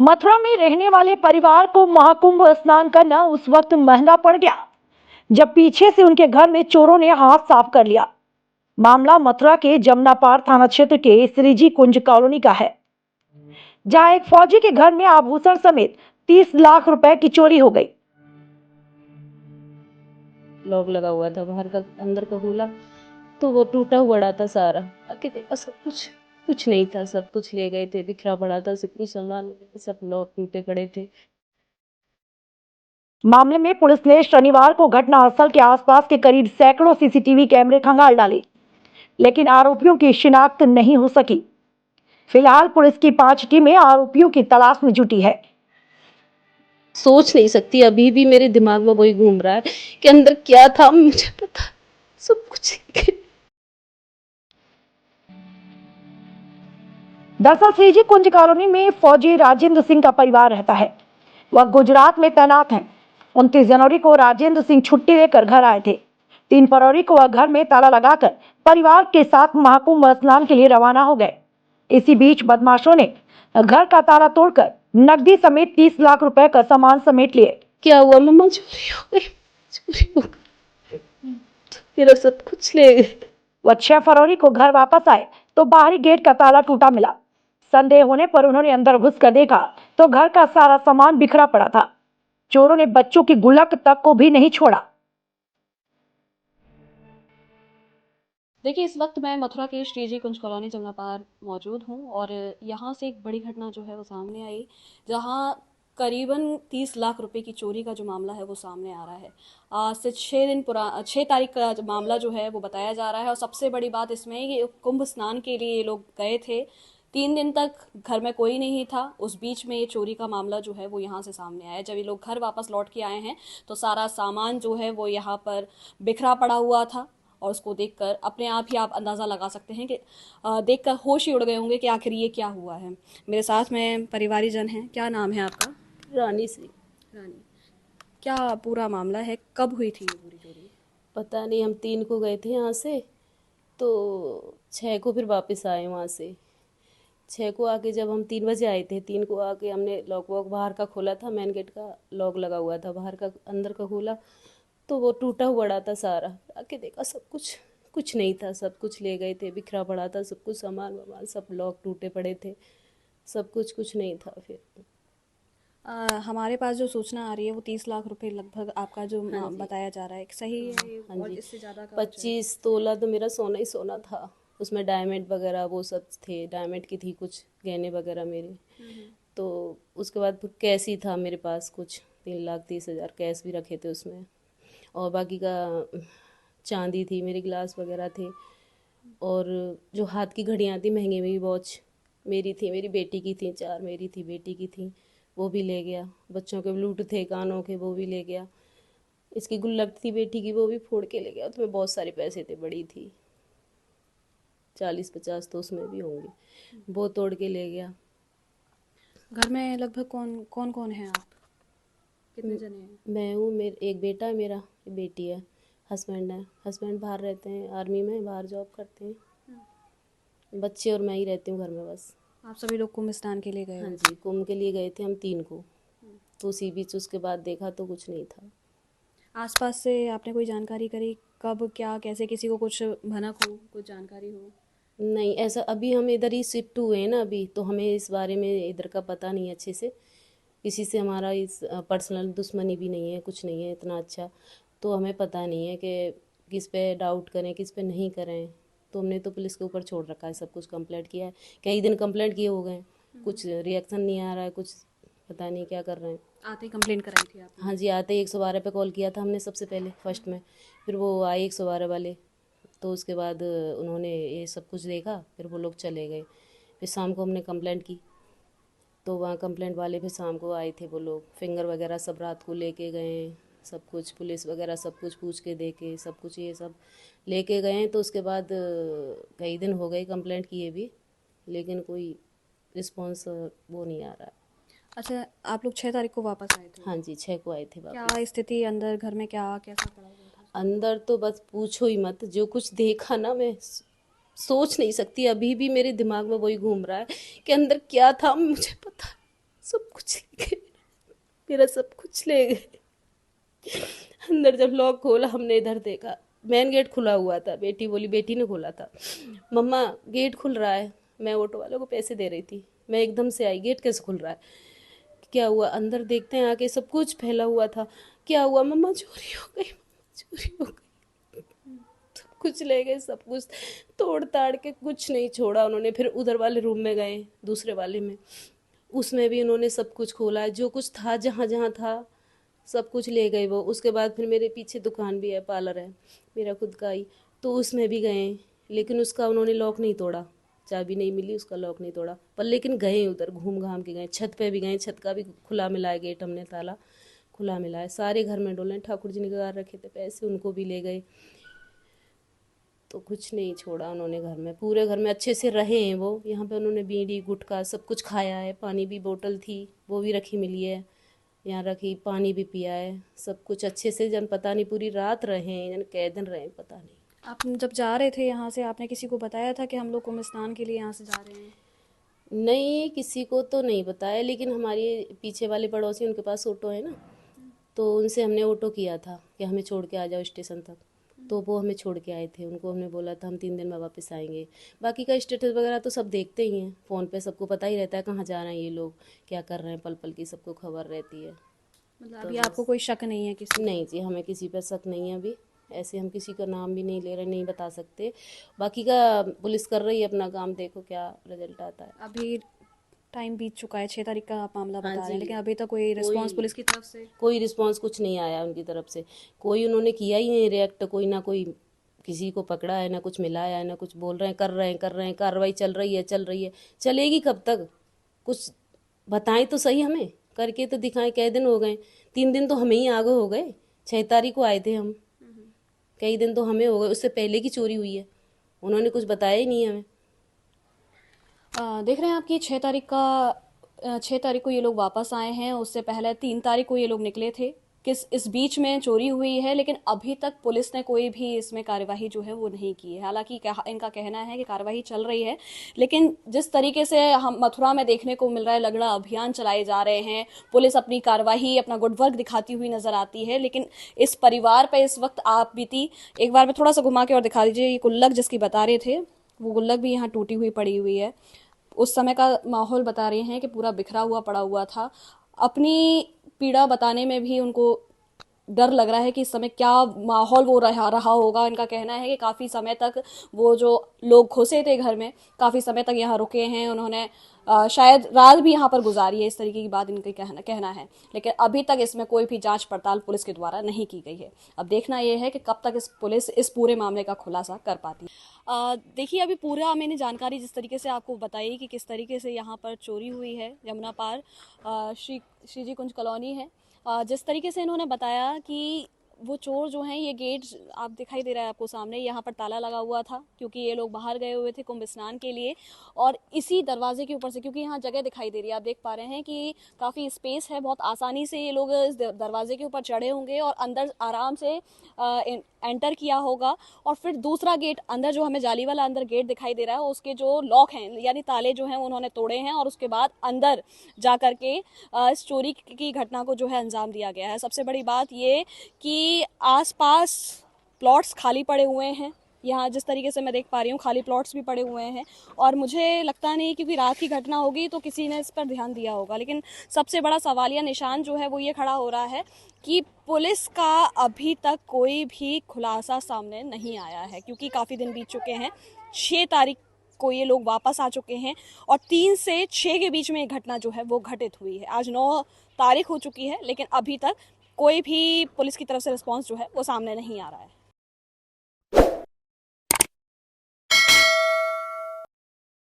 मथुरा में रहने वाले परिवार को महाकुंभ स्नान करना उस वक्त महंगा पड़ गया जब पीछे से उनके घर में चोरों ने हाथ साफ कर लिया। मामला मथुरा के जमनापार थाना क्षेत्र के श्रीजी कुंज कॉलोनी का है, जहां एक फौजी के घर में आभूषण समेत 30 लाख रुपए की चोरी हो गई। लॉक लगा हुआ था, बाहर का अंदर का खुला तो वो टूटा हुआ था सारा। आके देखा सब कुछ नहीं था, सब कुछ ले गए थे, बिखरा पड़ा था, सब कुछ सामान, सब लॉक टूटे पड़े थे। मामले में पुलिस ने शनिवार को घटनास्थल के आसपास के करीब सैकड़ों सीसीटीवी कैमरे खंगाल डाले, लेकिन आरोपियों की शिनाख्त नहीं हो सकी। फिलहाल पुलिस की 5 टीमें आरोपियों की तलाश में जुटी है। सोच नहीं सकती, अभी भी मेरे दिमाग में वही घूम रहा है कि अंदर क्या था, मुझे पता सब कुछ। दरअसल श्रीजी कुंज कॉलोनी में फौजी राजेंद्र सिंह का परिवार रहता है। वह गुजरात में तैनात हैं। 29 जनवरी को राजेंद्र सिंह छुट्टी लेकर घर आए थे। 3 फरवरी को वह घर में ताला लगाकर परिवार के साथ महाकुंभ स्नान के लिए रवाना हो गए। इसी बीच बदमाशों ने घर का ताला तोड़कर नकदी समेत 30 लाख रुपए का सामान समेट लिए। क्या हुआ मम्मा? चोरी हो गई, चोरी हो गई, मेरा सब कुछ ले गए। वह 6 फरवरी को घर वापस आए तो बाहरी गेट का ताला टूटा मिला। संदेह होने पर उन्होंने अंदर घुसकर देखा तो घर का सारा सामान बिखरा पड़ा था। चोरों ने बच्चों की गुल्लक तक को भी नहीं छोड़ा। देखिए, इस वक्त मैं मथुरा के श्रीजी कुंज कॉलोनी जमनापार मौजूद हूँ और यहाँ से एक बड़ी घटना जो है वो सामने आई, जहाँ करीबन 30 लाख रुपए की चोरी का जो मामला है वो सामने आ रहा है। आज से 6 तारीख का जो मामला जो है वो बताया जा रहा है। और सबसे बड़ी बात इसमें है कि कुंभ स्नान के लिए ये लोग गए थे। 3 दिन तक घर में कोई नहीं था। उस बीच में ये चोरी का मामला जो है वो यहाँ से सामने आया। जब ये लोग घर वापस लौट के आए हैं तो सारा सामान जो है वो यहाँ पर बिखरा पड़ा हुआ था। और उसको देखकर अपने आप ही आप अंदाज़ा लगा सकते हैं कि देखकर होश ही उड़ गए होंगे कि आखिर ये क्या हुआ है। मेरे साथ में परिवारीजन हैं। क्या नाम है आपका? रानी से रानी। क्या पूरा मामला है, कब हुई थी ये पूरी चोरी? पता नहीं, हम 3 को गए थे यहाँ से, तो 6 को फिर वापस आए वहाँ से। 6 को आके जब हम 3 बजे आए थे, 3 को आके हमने लॉक वॉक बाहर का खोला था, मेन गेट का लॉक लगा हुआ था, बाहर का अंदर का खोला तो वो टूटा हुआ था सारा। आके देखा सब कुछ नहीं था, सब कुछ ले गए थे, बिखरा पड़ा था, सब कुछ सामान वामान, सब लॉक टूटे पड़े थे, सब कुछ नहीं था। फिर हमारे पास जो सूचना आ रही है वो 30 लाख रुपए लगभग आपका जो हाँ जी, बताया जा रहा है, सही है ये? हाँ और जी, इससे ज़्यादा का कुछ है? 25 तोला तो मेरा सोना ही सोना था। उसमें डायमंड वगैरह वो सब थे, डायमंड की थी कुछ गहने वगैरह मेरे। तो उसके बाद फिर कैश ही था मेरे पास, कुछ 3,30,000 कैश भी रखे थे उसमें। और बाकी का चांदी थी, मेरे गिलास वगैरह थे। और जो हाथ की घड़ियाँ थी महंगी महंगी वॉच मेरी थी, मेरी बेटी की थी, 4 मेरी थी, बेटी की थी, वो भी ले गया। बच्चों के ब्लूटूथ थे कानों के, वो भी ले गया। इसकी गुल्लक थी बेटी की, वो भी फोड़ के ले गया। उसमें बहुत सारे पैसे थे, बड़ी थी, 40-50 तो उसमें भी होंगे, वो तोड़ के ले गया। घर में लगभग कौन कौन है आप? कितने जने हैं? मैं हूँ, मेरे एक बेटा है, मेरा बेटी है, हस्बैंड है। हस्बैंड बाहर रहते हैं, आर्मी में बाहर जॉब करते हैं। बच्चे और मैं ही रहती हूँ घर में बस। आप सभी लोग कुंभ स्नान के लिए गए हाँ हो? जी, कुंभ के लिए गए थे हम 3 को, तो उसी बीच उसके बाद देखा तो कुछ नहीं था। आसपास से आपने कोई जानकारी करी, कब क्या कैसे किसी को कुछ भनक हो, कुछ जानकारी हो? नहीं, ऐसा अभी हम इधर ही शिफ्ट हुए हैं ना अभी, तो हमें इस बारे में इधर का पता नहीं है अच्छे से। किसी से हमारा इस पर्सनल दुश्मनी भी नहीं है, कुछ नहीं है इतना अच्छा, तो हमें पता नहीं है कि किस पे डाउट करें किस पे नहीं करें। तो हमने तो पुलिस के ऊपर छोड़ रखा है, सब कुछ कंप्लेंट किया है, कई दिन कंप्लेंट किए हो गए, कुछ रिएक्शन नहीं आ रहा है, कुछ पता नहीं क्या कर रहे हैं। आते ही कंप्लेंट कराई थी आपने? हाँ जी, आते ही 112 पे कॉल किया था हमने सबसे पहले फर्स्ट में, फिर वो आए 112 वाले, तो उसके बाद उन्होंने ये सब कुछ देखा, फिर वो लोग चले गए। फिर शाम को हमने कंप्लेंट की, तो वहाँ कंप्लेंट वाले फिर शाम को आए थे, वो लोग फिंगर वगैरह सब रात को लेके गए, सब कुछ पुलिस वगैरह सब कुछ पूछ के देके सब कुछ ये सब लेके गए। तो उसके बाद कई दिन हो गए कंप्लेंट किए भी, लेकिन कोई रिस्पॉन्स वो नहीं आ रहा है। अच्छा, आप लोग 6 तारीख को वापस आए थे? हाँ जी, 6 को आए थे क्या वापस। स्थिति अंदर घर में क्या कैसा पड़ा हुआ था? अंदर तो बस पूछो ही मत, जो कुछ देखा ना, मैं सोच नहीं सकती, अभी भी मेरे दिमाग में वही घूम रहा है कि अंदर क्या था, मुझे पता सब कुछ ले गए, मेरा सब कुछ ले गए। अंदर जब लॉक खोला हमने इधर देखा, मेन गेट खुला हुआ था। बेटी बोली, बेटी ने खोला था, मम्मा गेट खुल रहा है। मैं ऑटो वाले को पैसे दे रही थी, मैं एकदम से आई, गेट कैसे खुल रहा है, क्या हुआ? अंदर देखते हैं आके सब कुछ फैला हुआ था। क्या हुआ? मम्मा चोरी हो गई, मम्मा चोरी हो गई। सब कुछ ले गए, सब कुछ तोड़ ताड़ के, कुछ नहीं छोड़ा उन्होंने। फिर उधर वाले रूम में गए, दूसरे वाले में, उसमें भी उन्होंने सब कुछ खोला, जो कुछ था जहाँ जहाँ था सब कुछ ले गए वो। उसके बाद फिर मेरे पीछे दुकान भी है, पार्लर है मेरा खुद का ही, तो उसमें भी गए, लेकिन उसका उन्होंने लॉक नहीं तोड़ा, चाबी नहीं मिली, उसका लॉक नहीं तोड़ा। पर लेकिन गए उधर, घूम घाम के गए। छत पे भी गए, छत का भी खुला मिला है गेट, हमने ताला खुला मिला है। सारे घर में डोले, ठाकुर जी ने निगाह रखे थे पैसे, उनको भी ले गए। तो कुछ नहीं छोड़ा उन्होंने घर में, पूरे घर में अच्छे से रहे हैं वो। यहाँ पे उन्होंने बीड़ी गुटखा सब कुछ खाया है, पानी भी बोतल थी वो भी रखी मिली है, यहाँ रखी, पानी भी पिया है, सब कुछ अच्छे से। जन पता नहीं पूरी रात रहे हैं, जन कै दिन रहे पता नहीं। आप जब जा रहे थे यहाँ से, आपने किसी को बताया था कि हम लोग कुंभ स्नान के लिए यहाँ से जा रहे हैं? नहीं, किसी को तो नहीं बताया, लेकिन हमारे पीछे वाले पड़ोसी, उनके पास ऑटो है ना, तो उनसे हमने ऑटो किया था कि हमें छोड़ के आ जाओ स्टेशन तक, तो वो हमें छोड़ के आए थे। उनको हमने बोला था हम 3 दिन में वापस आएंगे। बाकी का स्टेटस वगैरह तो सब देखते ही हैं फ़ोन पे, सबको पता ही रहता है कहाँ जा रहे हैं ये लोग, क्या कर रहे हैं, पल पल की सबको खबर रहती है। मतलब अभी आपको कोई शक नहीं है किसी? नहीं जी, हमें किसी पर शक नहीं है अभी। ऐसे हम किसी का नाम भी नहीं ले रहे, नहीं बता सकते। बाकी का पुलिस कर रही है अपना काम, देखो क्या रिजल्ट आता है। अभी टाइम बीत चुका है, 6 तारीख का आप मामला बता रहे हैं, जी। लेकिन अभी तक कोई रिस्पांस पुलिस की तरफ से? कोई रिस्पांस कुछ नहीं आया उनकी तरफ से, कोई उन्होंने किया ही नहीं रिएक्ट, कोई ना कोई किसी को पकड़ा है, ना कुछ मिला है, ना कुछ बोल रहे हैं, कर रहे हैं, कार्रवाई चल रही है, चलेगी कब तक? कुछ बताएं तो सही, हमें करके तो दिखाएं। कई दिन हो गए, 3 दिन तो हमें ही आगे हो गए। 6 तारीख को आए थे हम, कई दिन तो हमें हो गए, उससे पहले की चोरी हुई है, उन्होंने कुछ बताया ही नहीं हमें। देख रहे हैं आप कि 6 तारीख को ये लोग वापस आए हैं, उससे पहले 3 तारीख को ये लोग निकले थे। इस बीच में चोरी हुई है, लेकिन अभी तक पुलिस ने कोई भी इसमें कार्यवाही जो है वो नहीं की है। हालांकि इनका कहना है कि कार्यवाही चल रही है, लेकिन जिस तरीके से हम मथुरा में देखने को मिल रहा है, लगड़ा अभियान चलाए जा रहे हैं, पुलिस अपनी कार्यवाही, अपना गुडवर्क दिखाती हुई नजर आती है, लेकिन इस परिवार पर इस वक्त आप बीती, एक बार में थोड़ा सा घुमा के और दिखा दीजिए, ये गुल्लक जिसकी बता रहे थे, वो गुल्लक भी यहाँ टूटी हुई पड़ी हुई है। उस समय का माहौल बता रहे हैं कि पूरा बिखरा हुआ पड़ा हुआ था। अपनी पीड़ा बताने में भी उनको डर लग रहा है कि इस समय क्या माहौल वो रहा होगा। इनका कहना है कि काफ़ी समय तक वो जो लोग घुसे थे घर में, काफ़ी समय तक यहाँ रुके हैं, उन्होंने शायद रात भी यहाँ पर गुजारी है, इस तरीके की बात इनका कहना है। लेकिन अभी तक इसमें कोई भी जांच पड़ताल पुलिस के द्वारा नहीं की गई है। अब देखना यह है कि कब तक पुलिस इस पूरे मामले का खुलासा कर पाती है। देखिए, अभी पूरा मैंने जानकारी जिस तरीके से आपको बताई कि किस तरीके से यहाँ पर चोरी हुई है, यमुना पार श्रीजी कुंज कॉलोनी है। जिस तरीके से इन्होंने बताया कि वो चोर जो हैं, ये गेट आप दिखाई दे रहा है आपको सामने, यहाँ पर ताला लगा हुआ था क्योंकि ये लोग बाहर गए हुए थे कुंभ स्नान के लिए, और इसी दरवाजे के ऊपर से, क्योंकि यहाँ जगह दिखाई दे रही है, आप देख पा रहे हैं कि काफ़ी स्पेस है, बहुत आसानी से ये लोग इस दरवाजे के ऊपर चढ़े होंगे और अंदर आराम से एंटर किया होगा। और फिर दूसरा गेट अंदर, जो हमें जाली वाला अंदर गेट दिखाई दे रहा है, उसके जो लॉक हैं यानी ताले जो हैं उन्होंने तोड़े हैं, और उसके बाद अंदर जा कर के इस चोरी की घटना को जो है अंजाम दिया गया है। सबसे बड़ी बात ये कि आसपास प्लॉट्स खाली पड़े हुए हैं, यहाँ जिस तरीके से मैं देख पा रही हूँ खाली प्लॉट्स भी पड़े हुए हैं, और मुझे लगता नहीं क्योंकि रात की घटना होगी तो किसी ने इस पर ध्यान दिया होगा। लेकिन सबसे बड़ा सवालिया निशान जो है वो ये खड़ा हो रहा है कि पुलिस का अभी तक कोई भी खुलासा सामने नहीं आया है, क्योंकि काफ़ी दिन बीत चुके हैं। 6 तारीख को ये लोग वापस आ चुके हैं और 3 से 6 के बीच में घटना जो है वो घटित हुई है। आज 9 तारीख हो चुकी है, लेकिन अभी तक कोई भी पुलिस की तरफ से रिस्पॉन्स जो है वो सामने नहीं आ रहा है।